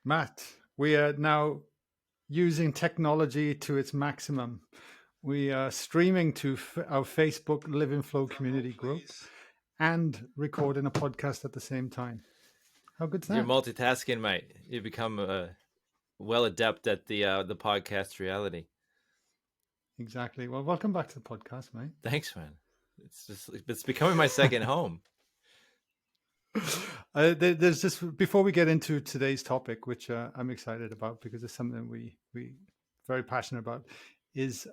Matt, we are now using technology to its maximum. We are streaming to our Facebook Live in Flow community group and recording a podcast at the same time. How good's You're that? multitasking, mate. You become well adept at the podcast reality. Exactly. Well, welcome back to the podcast, mate. Thanks, man. It's becoming my second home. There's just before we get into today's topic, which I'm excited about because it's something we very passionate about. Is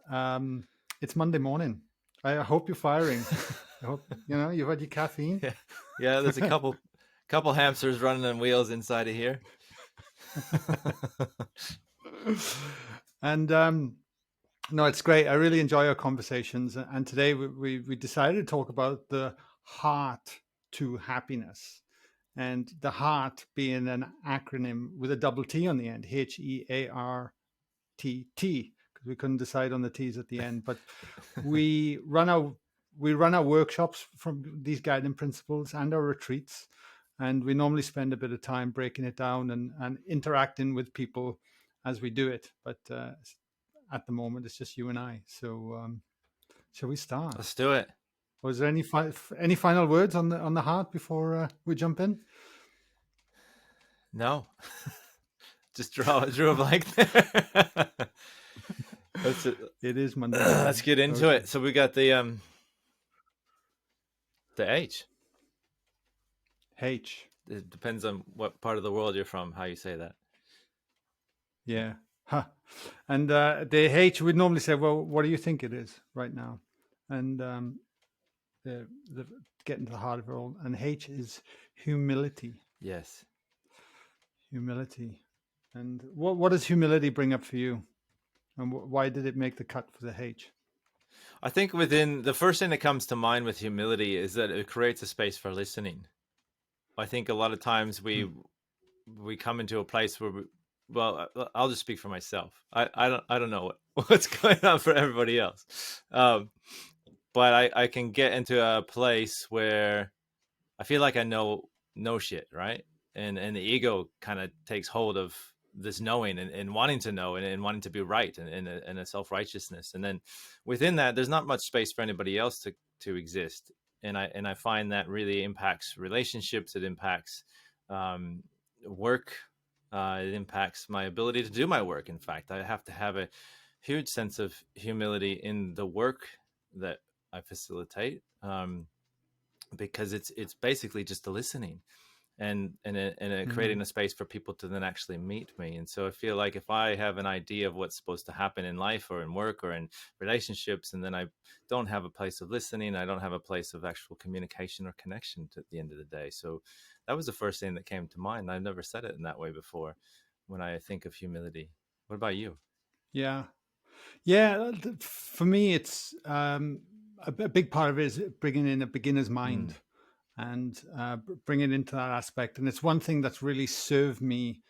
it's Monday morning. I hope you're firing. I hope you've had your caffeine. Yeah. There's a couple hamsters running on wheels inside of here. And no, it's great. I really enjoy our conversations. And today we decided to talk about the heart to happiness. And the heart being an acronym with a double T on the end, HEARTT, because we couldn't decide on the T's at the end. But we run our workshops from these guiding principles and our retreats. And we normally spend a bit of time breaking it down and interacting with people as we do it. But at the moment, it's just you and I. So shall we start? Let's do it. Was there any final words on the heart before we jump in? No, just drew a blank there. That's it. It is Monday. Let's get into it. So we got the H. H. It depends on what part of the world you're from, how you say that. Yeah. Huh. And the H, we'd normally say, well, what do you think it is right now? And the getting to the heart of it all. And H is humility. Yes. Humility. And what does humility bring up for you? And why did it make the cut for the H? I think the first thing that comes to mind with humility is that it creates a space for listening. I think a lot of times we come into a place where I'll just speak for myself. I don't know what's going on for everybody else. But I can get into a place where I feel like I know shit, right? And the ego kind of takes hold of this knowing and wanting to know and wanting to be right and a self-righteousness. And then within that, there's not much space for anybody else to exist. And I find that really impacts relationships. It impacts work. It impacts my ability to do my work. In fact, I have to have a huge sense of humility in the work that I facilitate, because it's basically just a listening and creating a space for people to then actually meet me. And so I feel like if I have an idea of what's supposed to happen in life or in work or in relationships, and then I don't have a place of listening, I don't have a place of actual communication or connection at the end of the day. So that was the first thing that came to mind. I've never said it in that way before when I think of humility. What about you? Yeah. For me, it's a big part of it is bringing in a beginner's mind and bringing it into that aspect. And it's one thing that's really served me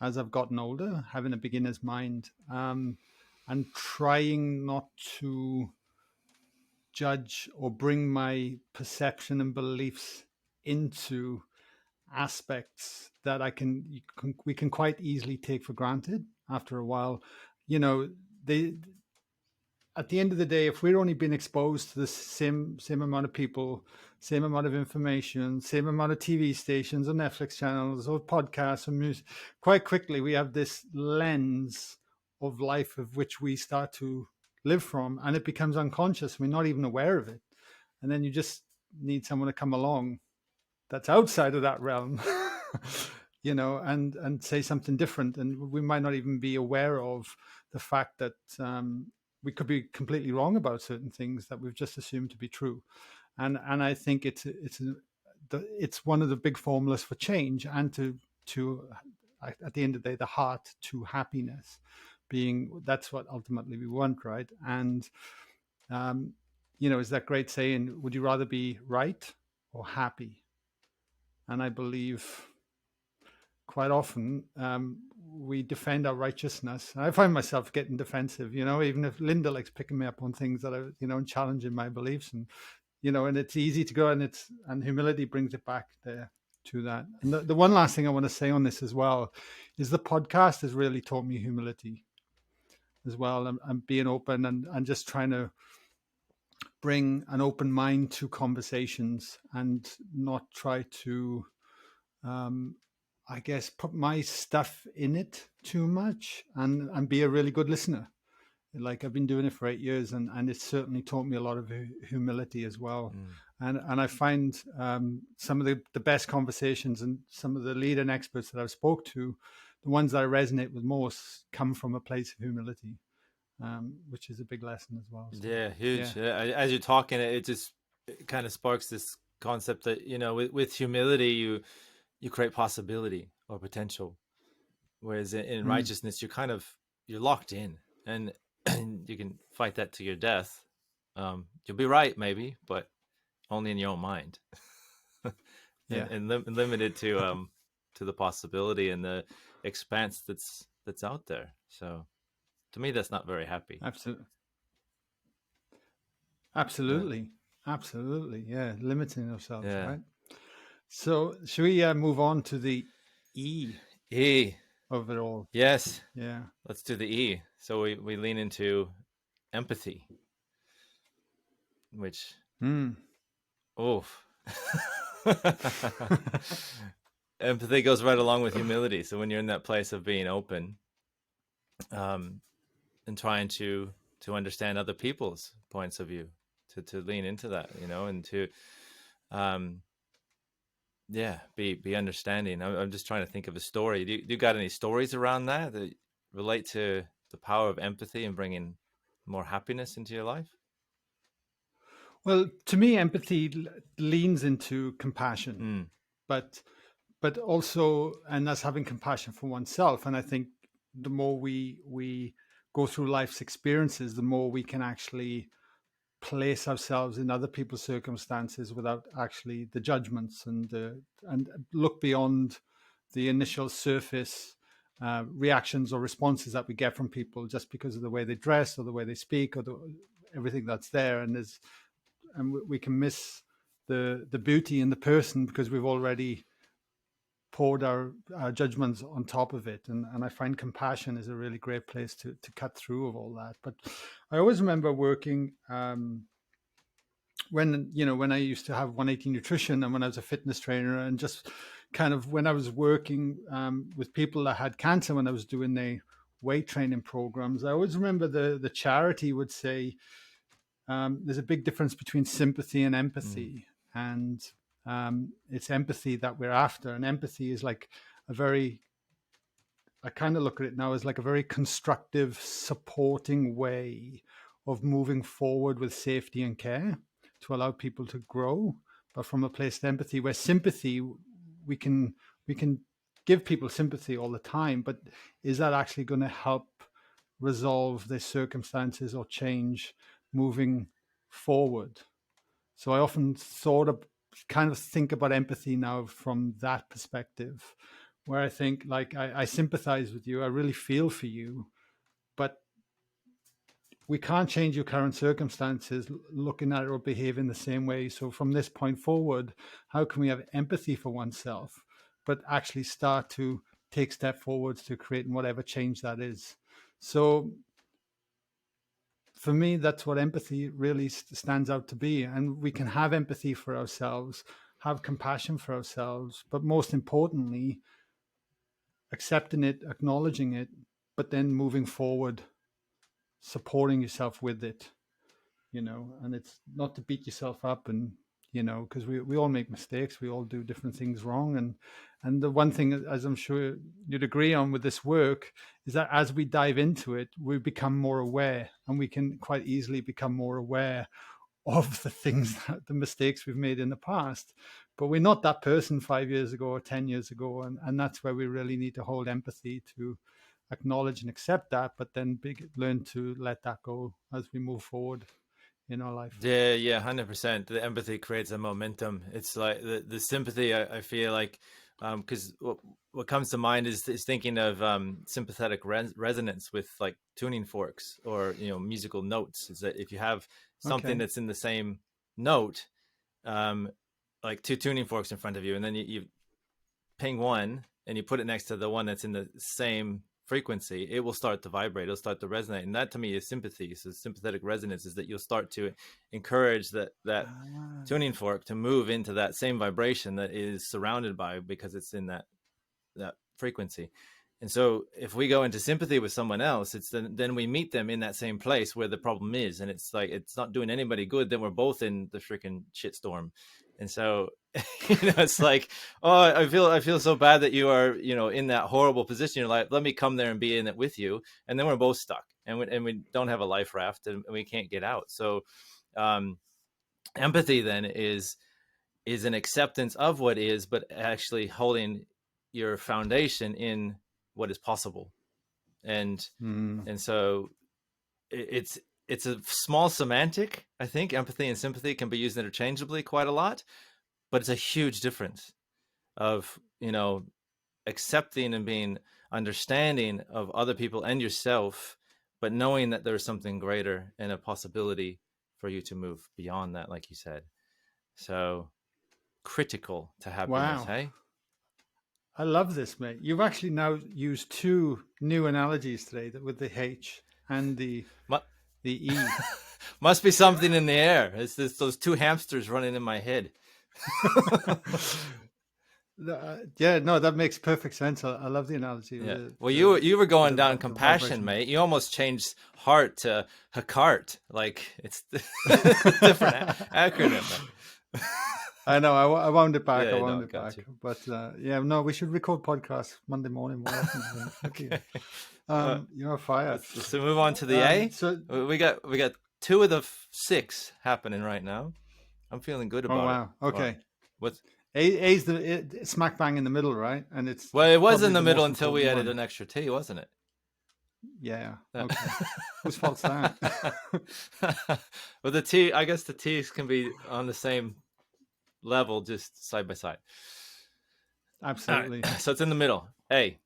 as I've gotten older, having a beginner's mind, and trying not to judge or bring my perception and beliefs into aspects that we can quite easily take for granted after a while. At the end of the day, if we're only being exposed to the same amount of people, same amount of information, same amount of TV stations or Netflix channels or podcasts or music, quite quickly we have this lens of life of which we start to live from, and it becomes unconscious. We're not even aware of it. And then you just need someone to come along that's outside of that realm, and say something different. And we might not even be aware of the fact that we could be completely wrong about certain things that we've just assumed to be true. And I think it's one of the big formulas for change and to at the end of the day, the heart to happiness being, that's what ultimately we want, right? And is that great saying, would you rather be right or happy? And I believe quite often we defend our righteousness. I find myself getting defensive, even if Linda likes picking me up on things that are, and challenging my beliefs, and and it's easy to go, and humility brings it back there. to that. And the one last thing I want to say on this as well is the podcast has really taught me humility as well, and being open, and just trying to bring an open mind to conversations and not try to, um, I guess, put my stuff in it too much, and be a really good listener. Like I've been doing it for 8 years, and it's certainly taught me a lot of humility as well. Mm. And I find some of the best conversations and some of the leading experts that I've spoke to, the ones that I resonate with most, come from a place of humility, which is a big lesson as well. So, Yeah, yeah. huge. As you're talking, it kind of sparks this concept that, with humility, you create possibility or potential, whereas in Mm, righteousness, you're locked in, and you can fight that to your death. You'll be right, maybe, but only in your own mind, yeah. and limited to the possibility and the expanse that's out there. So to me, that's not very happy. Absolutely. Yeah, Absolutely. Absolutely. Yeah. Limiting ourselves, yeah. right? So, should we move on to the E E, of it all? yes. Yeah. Let's do the E. So we lean into empathy, which, Mm. oof. Empathy goes right along with humility. So when you're in that place of being open, um, and trying to understand other people's points of view, to lean into that, and to, um, yeah, be understanding. I'm just trying to think of a story. Do you got any stories around that relate to the power of empathy and bringing more happiness into your life? Well, to me, empathy leans into compassion, Mm, but also, and that's having compassion for oneself. And I think the more we go through life's experiences, the more we can actually place ourselves in other people's circumstances without actually the judgments, and look beyond the initial surface reactions or responses that we get from people just because of the way they dress or the way they speak or everything that's there. And we can miss the beauty in the person because we've already poured our judgments on top of it. And I find compassion is a really great place to cut through of all that. But I always remember working, when I used to have 180 Nutrition and when I was a fitness trainer, and just kind of when I was working with people that had cancer, when I was doing their weight training programs, I always remember the charity would say, there's a big difference between sympathy and mm, empathy. And it's empathy that we're after. And empathy is like a very, I kind of look at it now as like a very constructive, supporting way of moving forward with safety and care to allow people to grow, but from a place of empathy. Where sympathy, we can we can give people sympathy all the time, but is that actually going to help resolve their circumstances or change moving forward? So I often kind of think about empathy now from that perspective, where I think, like, I sympathize with you, I really feel for you, but we can't change your current circumstances looking at it or behaving the same way. So from this point forward, how can we have empathy for oneself, but actually start to take step forwards to creating whatever change that is? So for me, that's what empathy really stands out to be. And we can have empathy for ourselves, have compassion for ourselves, but most importantly, accepting it, acknowledging it, but then moving forward, supporting yourself with it, and it's not to beat yourself up, and because we all make mistakes, we all do different things wrong. And the one thing, as I'm sure you'd agree on with this work, is that as we dive into it, we become more aware, and we can quite easily become more aware of the things the mistakes we've made in the past. But we're not that person 5 years ago or 10 years ago, and that's where we really need to hold empathy, to acknowledge and accept that, but then learn to let that go as we move forward in our life. yeah, 100%. The empathy creates a momentum. It's like the sympathy. I feel like, because what comes to mind is thinking of sympathetic resonance with like tuning forks or musical notes. Is that if you have something Okay. that's in the same note, um, like two tuning forks in front of you, and then you ping one and you put it next to the one that's in the same frequency, it will start to vibrate, it'll start to resonate. And that to me is sympathy. So sympathetic resonance is that you'll start to encourage that Ah, tuning fork to move into that same vibration that is surrounded by, because it's in that frequency. And so if we go into sympathy with someone else, it's then we meet them in that same place where the problem is, and it's like it's not doing anybody good. Then we're both in the freaking shitstorm. And so it's like, oh, I feel so bad that you are, in that horrible position. You're like, let me come there and be in it with you, and then we're both stuck, and we don't have a life raft, and we can't get out. So empathy then is an acceptance of what is, but actually holding your foundation in what is possible. And so it's a small semantic. I think empathy and sympathy can be used interchangeably quite a lot, but it's a huge difference of, accepting and being understanding of other people and yourself, but knowing that there's something greater and a possibility for you to move beyond that, like you said. So critical to happiness, wow. hey? I love this, mate. You've actually now used two new analogies today, that with the H and the E. Must be something in the air. It's those two hamsters running in my head. Yeah, no, that makes perfect sense. I love the analogy. Yeah. Well, you were going down compassion, vibration. mate. You almost changed Heartt to Heartt. Like it's different acronym. I know. I wound it back. Yeah, I wound no, it got back. you. But yeah, no, we should record podcasts Monday morning more often. Okay. You're fired. So move on to the A. So, we got two of the 6 happening right now. I'm feeling good oh about it. wow. Okay. What's A's smack bang in the middle, right? And it's well, it was probably in the the middle most until we important added one. an extra T, wasn't it? Yeah. Okay. Whose fault's that? Well, the T, I guess the T's can be on the same level, just side by side. Absolutely. All right. So it's in the middle. A.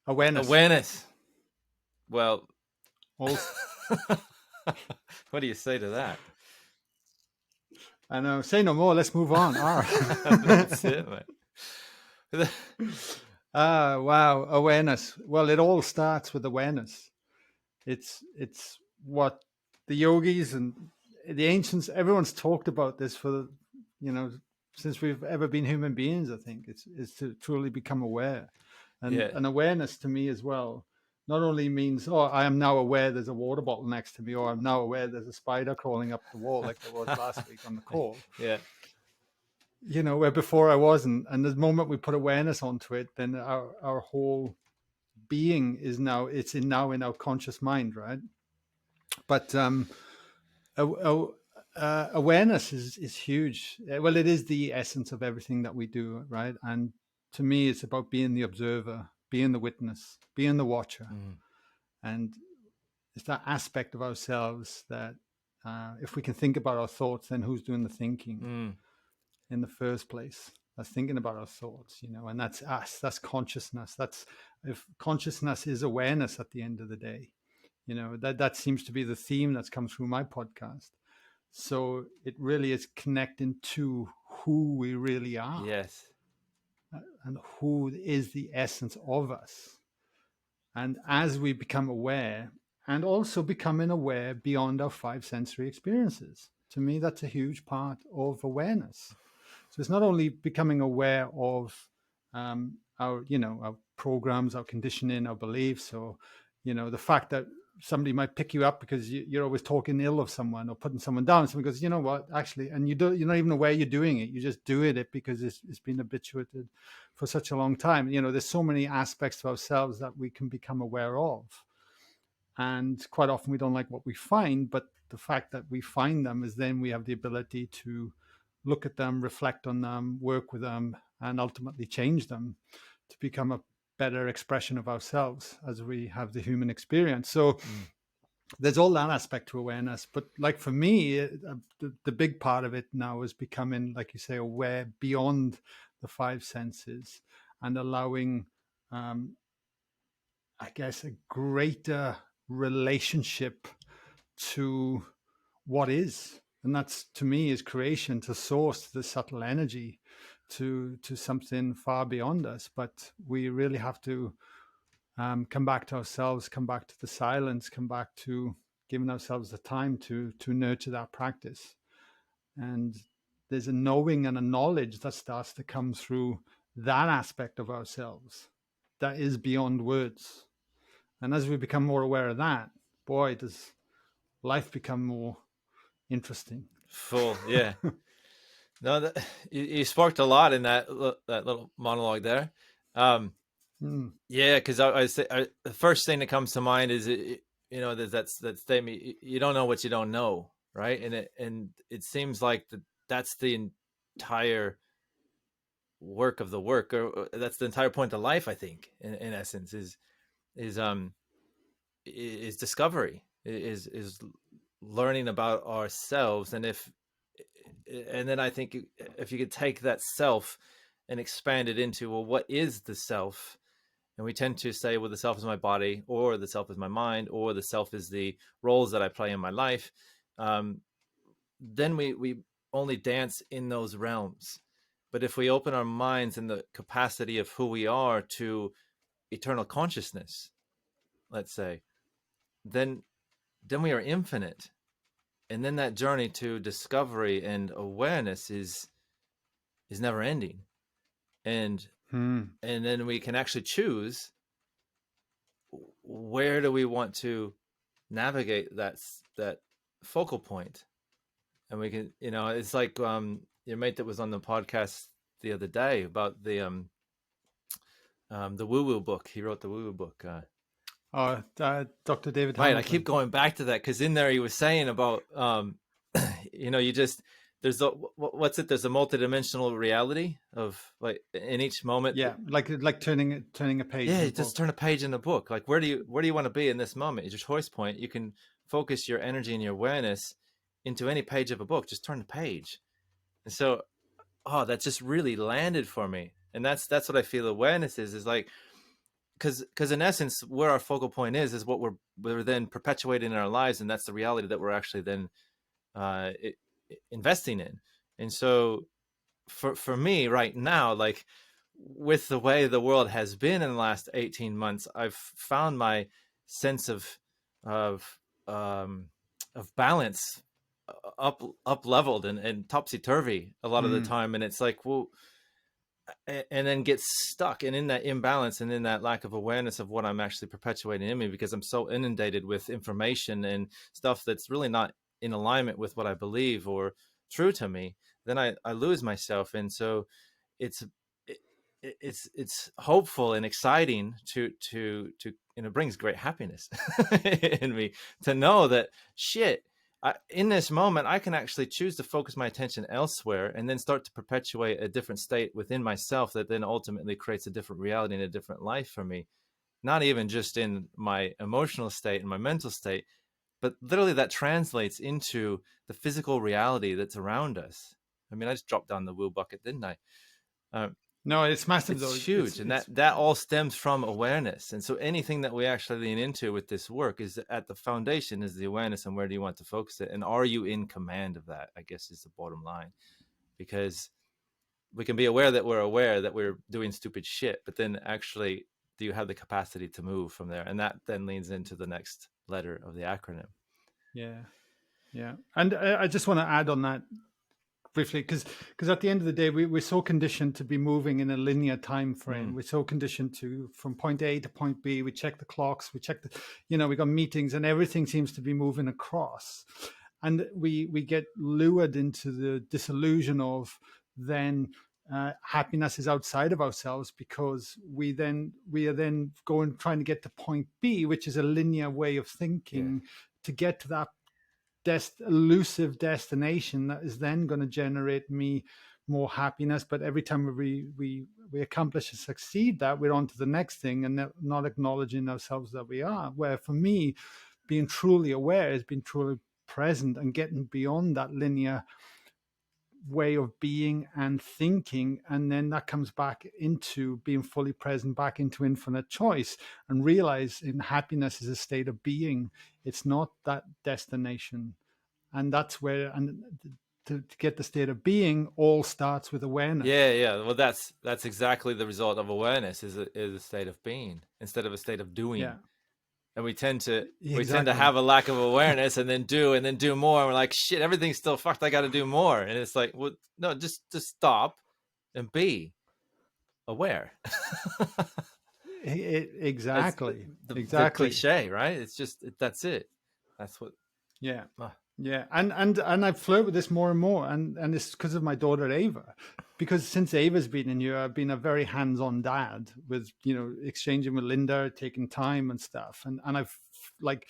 Awareness. Well, Also, what do you say to that? I know. Say no more. Let's move on. That's it, mate. Wow. Awareness. Well, it all starts with awareness. It's what the yogis and the ancients, everyone's talked about this for, since we've ever been human beings. I think it's to truly become aware, and Yeah. an awareness to me as well not only means, oh, I am now aware there's a water bottle next to me, or I'm now aware there's a spider crawling up the wall, like there was last week on the call. Yeah. Where before I wasn't. And the moment we put awareness onto it, then our whole being is now, it's now in our conscious mind, right? But awareness is huge. Well, it is the essence of everything that we do, right? And to me, it's about being the observer, being the witness, being the watcher. And it's that aspect of ourselves that if we can think about our thoughts, then who's doing the thinking in the first place? That's thinking about our thoughts, and that's us. That's consciousness. That's, if consciousness is awareness at the end of the day, that seems to be the theme that's come through my podcast. So it really is connecting to who we really are. Yes. And who is the essence of us. And as we become aware, and also becoming aware beyond our 5 sensory experiences, to me, that's a huge part of awareness. So it's not only becoming aware of our programs, our conditioning, our beliefs, or the fact that somebody might pick you up because you're always talking ill of someone or putting someone down. Someone goes, you know what, actually, and you're not even aware you're doing it. You're just doing it because it's been habituated for such a long time. There's so many aspects to ourselves that we can become aware of. And quite often we don't like what we find, but the fact that we find them is then we have the ability to look at them, reflect on them, work with them, and ultimately change them to become a better expression of ourselves as we have the human experience. So there's all that aspect to awareness. But like for me, the big part of it now is becoming, like you say, aware beyond the 5 senses and allowing, I guess, a greater relationship to what is. And that's, to me, is creation, to source, the subtle energy, to something far beyond us. But we really have to come back to ourselves, come back to the silence, come back to giving ourselves the time to nurture that practice. And there's a knowing and a knowledge that starts to come through that aspect of ourselves that is beyond words. And as we become more aware of that, boy, does life become more interesting. Full, yeah. No, you sparked a lot in that little monologue there. Mm. Yeah, because I say the first thing that comes to mind is that's that statement. You don't know what you don't know, right? And it seems like that's the entire work of the work, or that's the entire point of life. I think, in essence, is is discovery, is learning about ourselves, and then I think if you could take that self and expand it into, well, what is the self? And we tend to say, well, the self is my body, or the self is my mind, or the self is the roles that I play in my life. Then we only dance in those realms. But if we open our minds and the capacity of who we are to eternal consciousness, let's say, then we are infinite. And then that journey to discovery and awareness is never ending. And Hmm. and then we can actually choose, where do we want to navigate that focal point. And we can, it's like your mate that was on the podcast the other day about the woo woo book. He wrote the woo woo book. Dr. David Right. I keep Hamilton. going back to that because in there he was saying about you just, there's what's it, there's a multidimensional reality of, like, in each moment. Yeah, like turning a page in Yeah, a just book. turn a page in the book. Like, where do you want to be in this moment? Is your choice point. You can focus your energy and your awareness into any page of a book. Just turn the page. And so, oh, that just really landed for me. And that's what I feel awareness is like, because in essence, where our focal point is what we're then perpetuating in our lives, and that's the reality that we're actually then uh, investing in. And so, for me right now, like, with the way the world has been in the last 18 months, I've found my sense of um, balance up leveled and topsy turvy a lot of the Hmm. time, and it's like, well, and then get stuck and in that imbalance and in that lack of awareness of what I'm actually perpetuating in me, because I'm so inundated with information and stuff that's really not in alignment with what I believe or true to me. Then I lose myself. And so it's it's hopeful and exciting and it brings great happiness in me to know that, shit, in this moment I can actually choose to focus my attention elsewhere and then start to perpetuate a different state within myself that then ultimately creates a different reality and a different life for me, not even just in my emotional state and my mental state, but literally that translates into the physical reality that's around us. I mean, I just dropped down the wheel bucket, didn't I? um, No, it's massive though. it's huge, and that all stems from awareness. And so anything that we actually lean into with this work is at the foundation is the awareness, and where do you want to focus it, and are you in command of that, I guess, is the bottom line. Because we can be aware that we're doing stupid shit, but then actually, do you have the capacity to move from there? And that then leans into the next letter of the acronym. Yeah, yeah. And I just want to add on that briefly, because at the end of the day, we're so conditioned to be moving in a linear time frame. Mm, We're so conditioned to from point A to point B. We check the clocks, we check the, we got meetings, and everything seems to be moving across, and we get lured into the disillusion of then. Happiness is outside of ourselves, because we are then going trying to get to point B, which is a linear way of yeah. thinking, to get to that elusive destination that is then going to generate me more happiness. But every time we accomplish and succeed that, we're on to the next thing, and not acknowledging ourselves that we are. Where for me, being truly aware is being truly present and getting beyond that linear way of being and thinking, and then that comes back into being fully present, back into infinite choice, and realizing happiness is a state of being. It's not that destination. And that's where, and to get the state of being all starts with awareness. Yeah. Well, that's exactly the result of awareness, is a state of being instead of a state of doing. Yeah, And we tend to exactly. have a lack of awareness and then do more. And we're like, shit, everything's still fucked. I got to do more. And it's like, well, no, just stop and be aware. It's Exactly, the exactly. cliche, right? It's just that's it. That's what. Yeah, Uh, yeah, and I flirt with this more and more, and it's because of my daughter Ava, because since Ava's been in here, I've been a very hands-on dad with exchanging with Linda, taking time and stuff, and I've like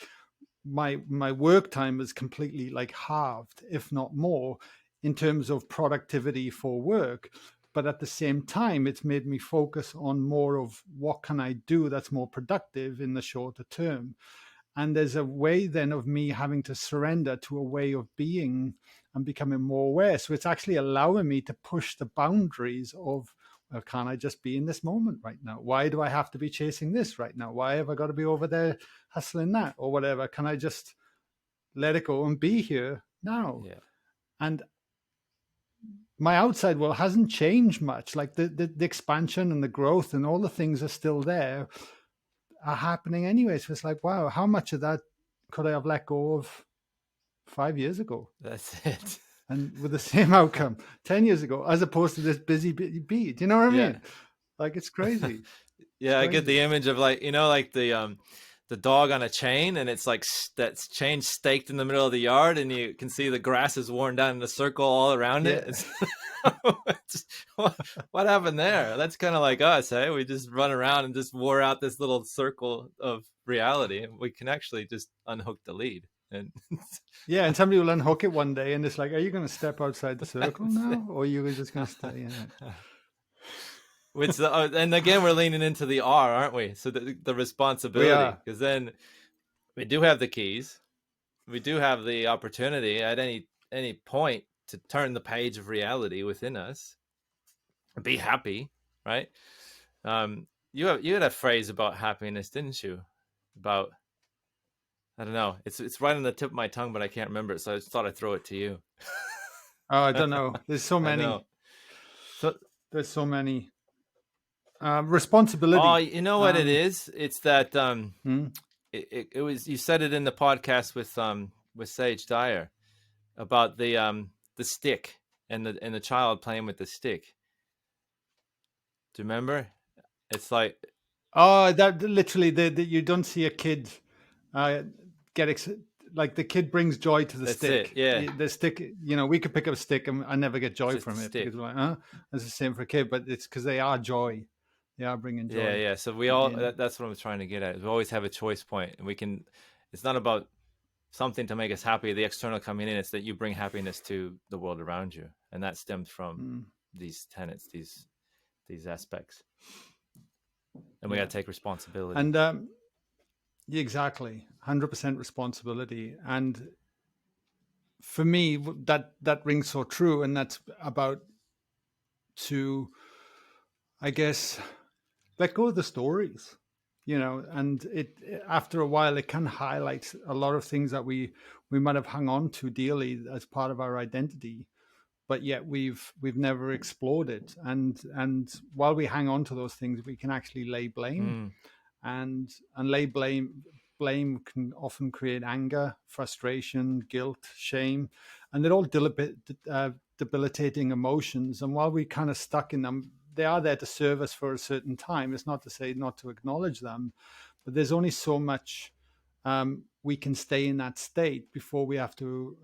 my work time is completely like halved, if not more, in terms of productivity for work. But at the same time, it's made me focus on more of what can I do that's more productive in the shorter term. And there's a way then of me having to surrender to a way of being and becoming more aware. So it's actually allowing me to push the boundaries of, well, can I just be in this moment right now? Why do I have to be chasing this right now? Why have I got to be over there hustling that or whatever? Can I just let it go and be here now? yeah, And my outside world hasn't changed much. Like the expansion and the growth and all the things are still there, are happening anyway. So it's like, wow, how much of that could I have let go of 5 years ago? that's it. And with the same outcome 10 years ago, as opposed to this busy bee. Do you know what I Yeah. mean? Like, it's crazy. It's Yeah, I get the crazy. image of like like the dog on a chain, and it's like that's chain staked in the middle of the yard, and you can see the grass is worn down in a circle all around it. Yeah. It's, what happened there? That's kind of like us, hey? We just run around and just wore out this little circle of reality. We can actually just unhook the lead, and Yeah. And somebody will unhook it one day and it's like, are you going to step outside the circle that's now? Or are you just going to stay in it? it. Which and again, we're leaning into the R, aren't we? So the We responsibility, are. because then we do have the keys, we do have the opportunity at any point to turn the page of reality within us and be happy, right? You had a phrase about happiness, didn't you? About, I don't know, it's right on the tip of my tongue, but I can't remember it, so I just thought I'd throw it to you. Oh, I don't know. There's so I know. many. So, There's so many. oh, Responsibility. you know what it is? It's that Hmm? it was, you said it in the podcast with Sage Dyer about the stick and the child playing with the stick. Do you remember? It's like, Oh, that literally, you don't see a kid uh, get like the kid brings joy to the that's it. stick. Yeah, The stick, we could pick up a stick and I never get it's joy just a from it because stick. we're like, huh? It's the same for a kid, but it's because they are joy. They are bringing Yeah, joy yeah. So we all, in. that's what I'm trying to get at. We always have a choice point, and we can. It's not about something to make us happy, the external coming in. It's that you bring happiness to the world around you, and that stems from Mm, these tenets, these aspects, and we got yeah, to take responsibility. and exactly, 100% responsibility. And for me, that rings so true, and that's about to, I guess, let go of the stories, and it after a while it can highlight a lot of things that we might have hung on to dearly as part of our identity, but yet we've never explored it. And while we hang on to those things, we can actually lay blame, Mm, and lay blame can often create anger, frustration, guilt, shame, and they're all debilitating emotions. And while we kind of stuck in them, they are there to serve us for a certain time. It's not to say not to acknowledge them, but there's only so much we can stay in that state before we have to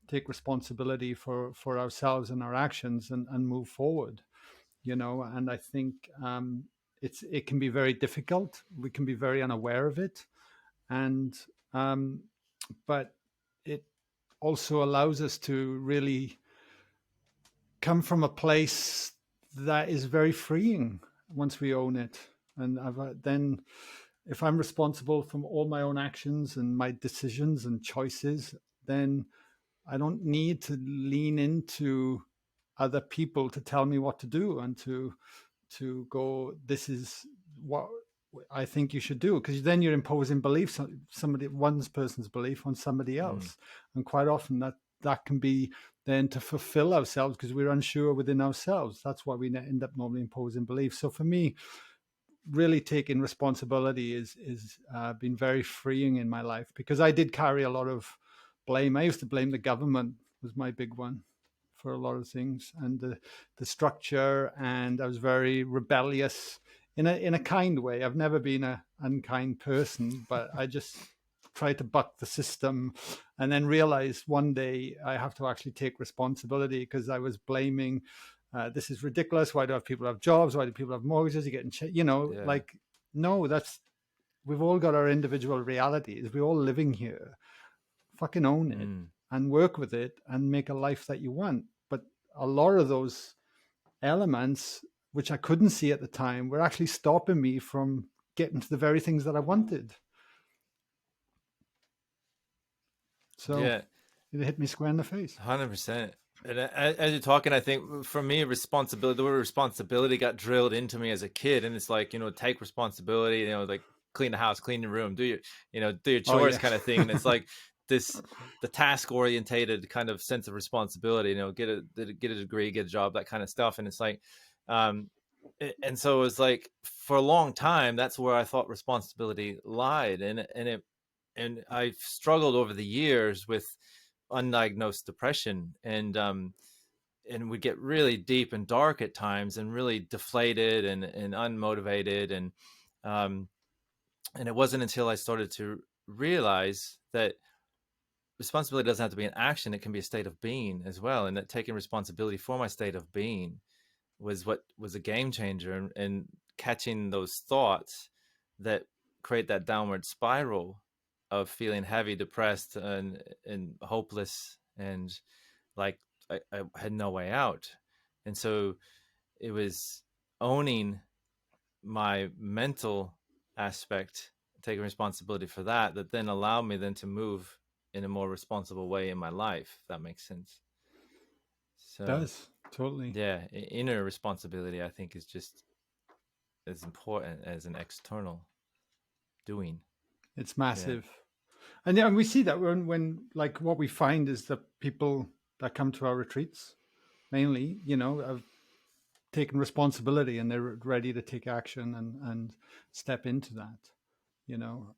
take responsibility for ourselves and our actions, and move forward. And I think it can be very difficult. We can be very unaware of it, and um, but it also allows us to really come from a place that is very freeing once we own it. And then if I'm responsible for all my own actions and my decisions and choices, then I don't need to lean into other people to tell me what to do, and to go, this is what I think you should do, because then you're imposing beliefs on one's person's belief on somebody mm. else. And quite often that can be then to fulfill ourselves because we're unsure within ourselves. That's why we end up normally imposing beliefs. So for me, really taking responsibility is been very freeing in my life, because I did carry a lot of blame. I used to blame the government, was my big one, for a lot of things, and the structure, and I was very rebellious in a kind way. I've never been a unkind person, but I just tried to buck the system, and then realized one day I have to actually take responsibility, because I was blaming, this is ridiculous. Why do people have jobs? Why do people have mortgages? You're getting, Yeah. like, no, we've all got our individual realities. We're all living here. Fucking own it Mm. and work with it and make a life that you want. But a lot of those elements, which I couldn't see at the time, were actually stopping me from getting to the very things that I wanted. So Yeah. it hit me square in the face. 100%. And as you're talking, I think for me, responsibility, the word responsibility got drilled into me as a kid. And it's like, take responsibility, like clean the house, clean your room, do your Oh, chores yeah. kind of thing. And it's like the task orientated kind of sense of responsibility, get a degree, get a job, that kind of stuff. And it's like, um, and so it was like for a long time, that's where I thought responsibility lied. And I've struggled over the years with undiagnosed depression, and would get really deep and dark at times, and really deflated and unmotivated, um and it wasn't until I started to realize that responsibility doesn't have to be an action, it can be a state of being as well, and that taking responsibility for my state of being was what was a game changer, and catching those thoughts that create that downward spiral of feeling heavy, depressed, and hopeless, and like I had no way out. And so it was owning my mental aspect, taking responsibility for that then allowed me then to move in a more responsible way in my life, if that makes sense. So Does totally. yeah, inner responsibility I think is just as important as an external doing. It's Yeah. massive. And yeah, and we see that when like what we find is that people that come to our retreats mainly, have taken responsibility and they're ready to take action and step into that.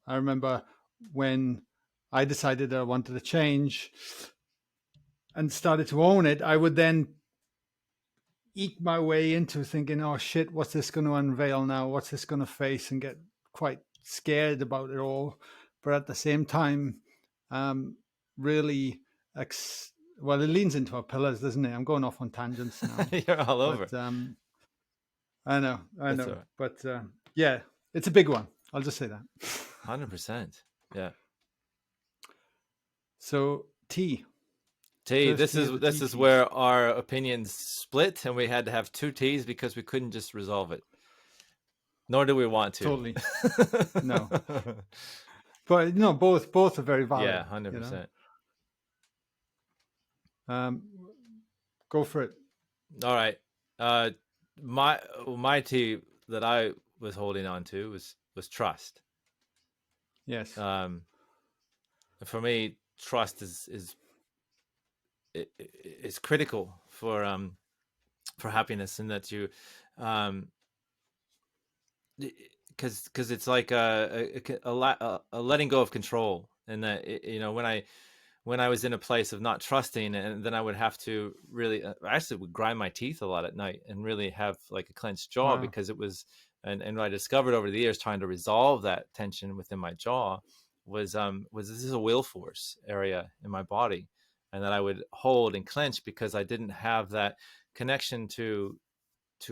I remember when I decided I wanted to change and started to own it, I would then eke my way into thinking, oh shit, what's this going to unveil now? What's this going to face? And get quite scared about it all. But at the same time, really, well, it leans into our pillars, doesn't it? I'm going off on tangents now. You're all over. But I know, That's all right. But yeah, it's a big one. I'll just say that. 100%. Yeah. So T, first this T is of the this T is piece. where our opinions split, and we had to have two T's because we couldn't just resolve it. Nor do we want to. Totally. No. But both are very Yeah, valid, 100%. Um, go for it. All right. Uh my T that I was holding on to was trust. Yes. Um for me, trust is critical for happiness, and that you um because it's like a letting go of control, and that when I was in a place of not trusting, and then I would have to really I actually would grind my teeth a lot at night and really have like a clenched jaw, Wow. because it was and what I discovered over the years trying to resolve that tension within my jaw was this is a will force area in my body, and that I would hold and clench because I didn't have that connection to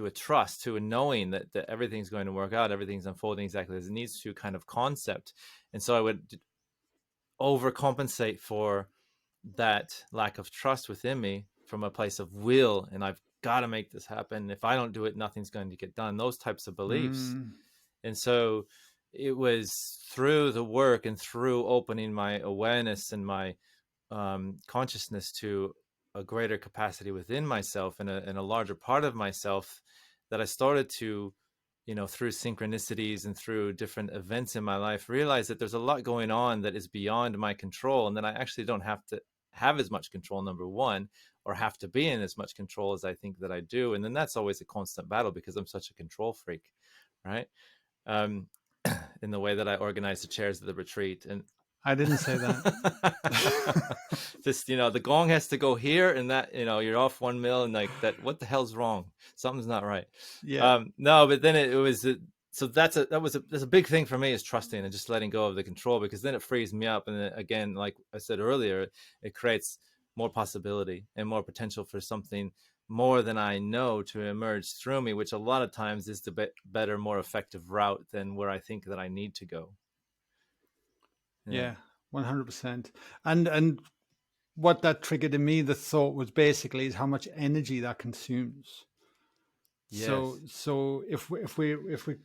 a trust, to a knowing that everything's going to work out, everything's unfolding exactly as it needs to, kind of concept. And so I would overcompensate for that lack of trust within me from a place of will, and I've got to make this happen. If I don't do it, nothing's going to get done. Those types of beliefs. Mm, And so it was through the work and through opening my awareness and my consciousness to a greater capacity within myself, and a larger part of myself, that I started to, through synchronicities and through different events in my life, realize that there's a lot going on that is beyond my control, and that I actually don't have to have as much control, number one, or have to be in as much control as I think that I do. And then that's always a constant battle because I'm such a control freak, right? Um, in the way that I organize the chairs at the retreat. And I didn't say that. just, the gong has to go here, and that, you're off 1 mil, and like that, what the hell's wrong? Something's not right. Yeah. No, but then it was so that's a big thing for me, is trusting and just letting go of the control, because then it frees me up. And then, again, like I said earlier, it creates more possibility and more potential for something more than I know to emerge through me, which a lot of times is the better, more effective route than where I think that I need to go. Yeah, 100%. And what that triggered in me, the thought was basically, is how much energy that consumes. So Yes. so if we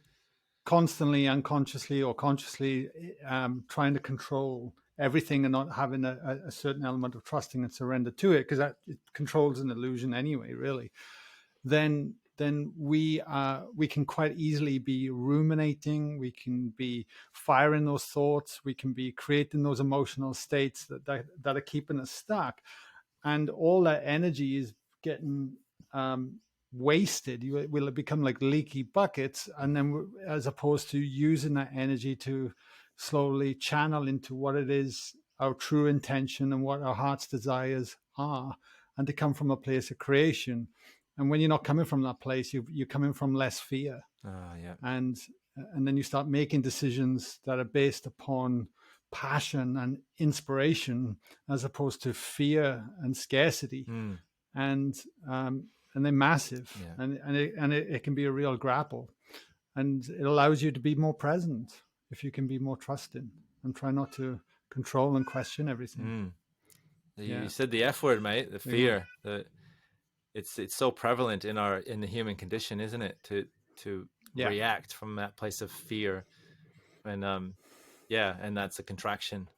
constantly, unconsciously or consciously, trying to control everything and not having a certain element of trusting and surrender to it, because that it controls an illusion anyway, really, then we can quite easily be ruminating. We can be firing those thoughts. We can be creating those emotional states that are keeping us stuck, and all that energy is getting wasted. You will become like leaky buckets, and then, as opposed to using that energy to slowly channel into what it is, our true intention and what our heart's desires are, and to come from a place of creation. And when you're not coming from that place, you're coming from less fear, Oh, yeah. and then you start making decisions that are based upon passion and inspiration, as opposed to fear and scarcity. Mm. And they're massive. Yeah. And it can be a real grapple, and it allows you to be more present if you can be more trusting and try not to control and question everything. Mm. Yeah, You said the F word, mate. The there you go. fear. It's so prevalent in the human condition, isn't it? To Yeah, react from that place of fear, and yeah, and that's a contraction,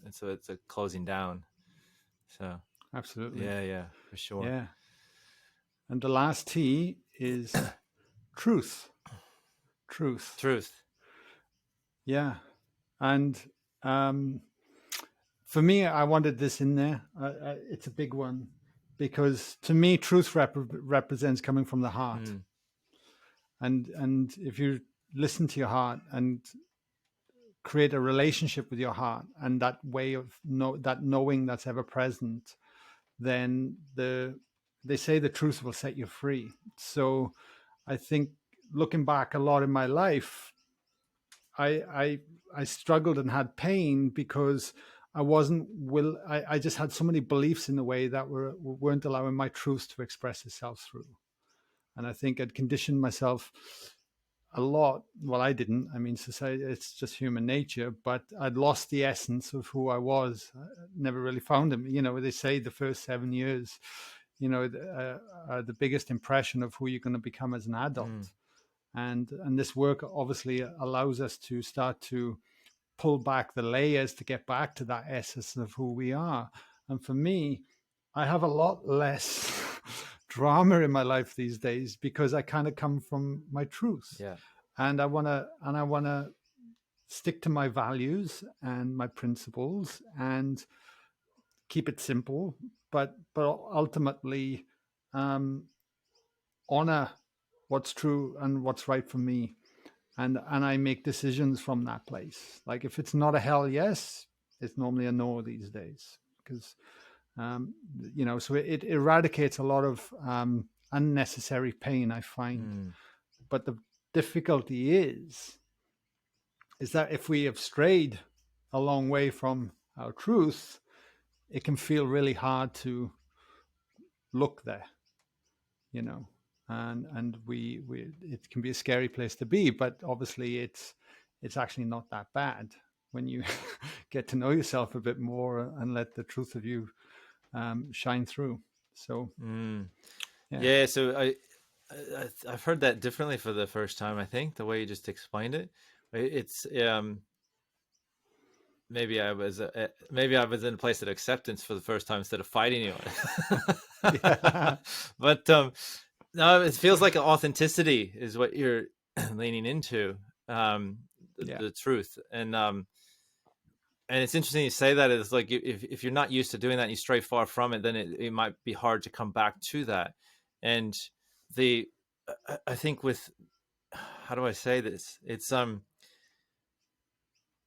and so it's a closing down. So absolutely. yeah, for sure. Yeah. And the last T is truth. Truth. Truth. Yeah. And for me, I wanted this in there. It's a big one, because to me, truth represents coming from the heart. Mm. And if you listen to your heart and create a relationship with your heart, and that way of that knowing that's ever present, then they say the truth will set you free. So I think, looking back a lot in my life, I struggled and had pain because I just had so many beliefs in the way that weren't allowing my truth to express itself through. And I think I'd conditioned myself a lot. Well, I didn't. I mean, society, it's just human nature, but I'd lost the essence of who I was. I never really found him. They say the first 7 years, are the biggest impression of who you're going to become as an Mm. adult. And this work obviously allows us to start to pull back the layers to get back to that essence of who we are. And for me, I have a lot less drama in my life these days, because I kind of come from my truth. Yeah. And I want to stick to my values and my principles and keep it simple, but ultimately, um, honor what's true and what's right for me. And I make decisions from that place. Like, if it's not a hell yes, it's normally a no these days, because um, so it eradicates a lot of unnecessary pain, I find. Mm. But the difficulty is that if we have strayed a long way from our truth, it can feel really hard to look there, you know and we it can be a scary place to be, but obviously it's actually not that bad when you get to know yourself a bit more and let the truth of you shine through. So Mm. yeah. Yeah. So I've heard that differently for the first time. I think the way you just explained it, it's maybe I was in a place of acceptance for the first time instead of fighting you. Yeah. But no, it feels like authenticity is what you're leaning into, Yeah. the truth, and And it's interesting you say that. It's like if you're not used to doing that and you stray far from it, then it might be hard to come back to that. And the I think with, how do I say this? It's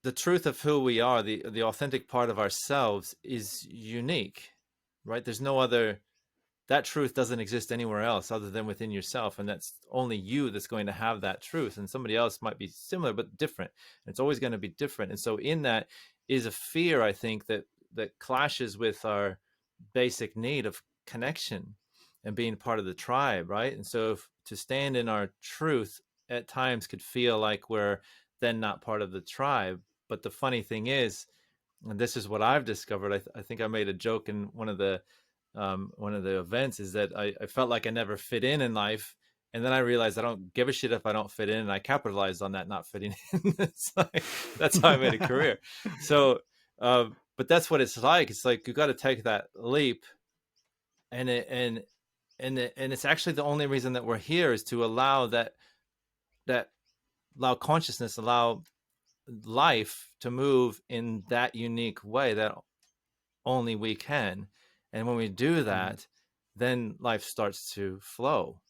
the truth of who we are, the authentic part of ourselves is unique, right? There's no other, that truth doesn't exist anywhere else other than within yourself, and that's only you that's going to have that truth, and somebody else might be similar but different, and it's always going to be different. And so in that is a fear, I think, that clashes with our basic need of connection and being part of the tribe, right? And so to stand in our truth at times could feel like we're then not part of the tribe. But the funny thing is, and this is what I've discovered, I think I made a joke in one of the events, is that I felt like I never fit in life, and then I realized I don't give a shit if I don't fit in, and I capitalized on that not fitting in. It's like, that's how I made a career. So but that's what it's like. It's like you got to take that leap, and it's actually the only reason that we're here, is to allow that allow consciousness, allow life to move in that unique way that only we can. And when we do that, then life starts to flow,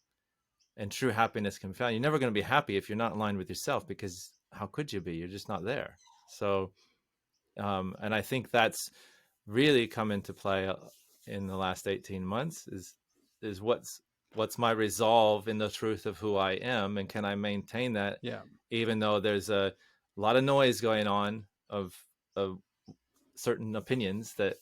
and true happiness can be found. You're never going to be happy if you're not aligned with yourself, because how could you be? You're just not there. So and I think that's really come into play in the last 18 months, is what's my resolve in the truth of who I am, and can I maintain that, even though there's a lot of noise going on of certain opinions that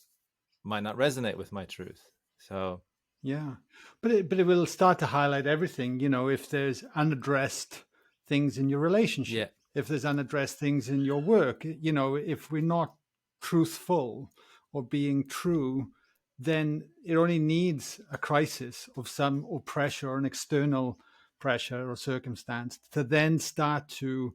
might not resonate with my truth. So yeah, but it will start to highlight everything. If there's unaddressed things in your relationship, if there's unaddressed things in your work, if we're not truthful or being true, then it only needs a crisis of some, or pressure, or an external pressure or circumstance, to then start to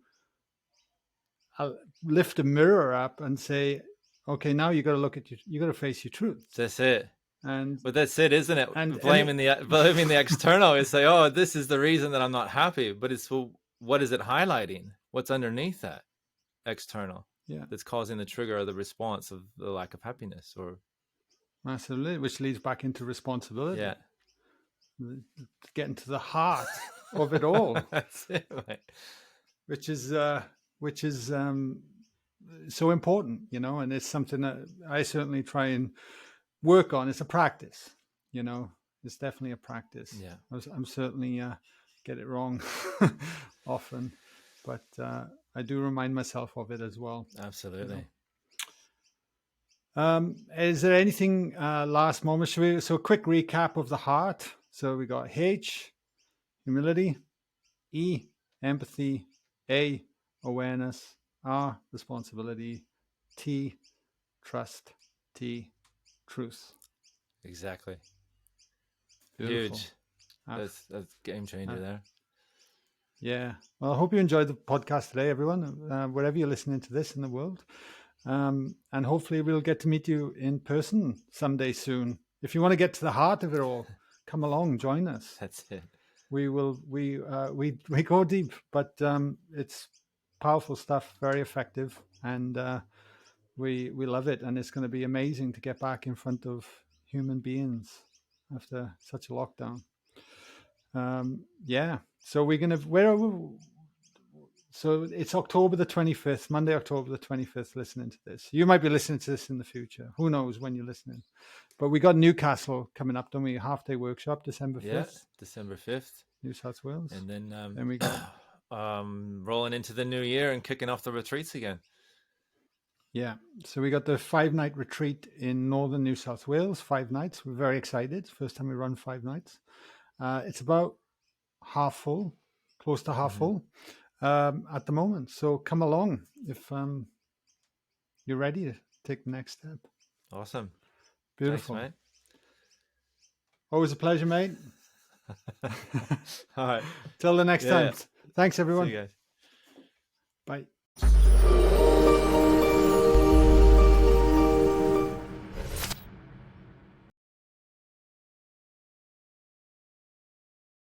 lift a mirror up and say, okay, now you got to look at you got to face your truth. That's it. But that's it, isn't it? And blaming the external is say, oh, this is the reason that I'm not happy. But it's, well, what is it highlighting? What's underneath that external that's causing the trigger or the response of the lack of happiness? Or massively, which leads back into responsibility. Yeah, getting to the heart of it all. That's it, right. Which is so important, and it's something that I certainly try and work on. It's a practice, it's definitely a practice. I'm certainly get it wrong often, but I do remind myself of it as well. Absolutely. Is there anything last moment? So a quick recap of the heart. So we got H, humility; E, empathy; A, awareness; R, responsibility; T, trust; T, truth. Exactly. Beautiful. Huge. That's game changer there. Yeah. Well, I hope you enjoyed the podcast today, everyone, wherever you're listening to this in the world. And hopefully we'll get to meet you in person someday soon. If you want to get to the heart of it all, come along, join us. That's it. We go deep, but it's powerful stuff, very effective, and we love it. And it's going to be amazing to get back in front of human beings after such a lockdown. So we're gonna So it's October the 25th, Monday, October the 25th. Listening to this, you might be listening to this in the future. Who knows when you're listening? But we got Newcastle coming up, don't we? Half-day workshop, December 5th. Yeah, December 5th, New South Wales. And then we got rolling into the new year and kicking off the retreats again. Yeah, so we got the 5-night retreat in northern New South Wales. 5 nights. We're very excited. First time we run 5 nights. It's about half full, close to half full at the moment. So come along if you're ready to take the next step. Awesome. Beautiful. Thanks, mate. Always a pleasure, mate. All right. Till the next time. Thanks, everyone. See you guys.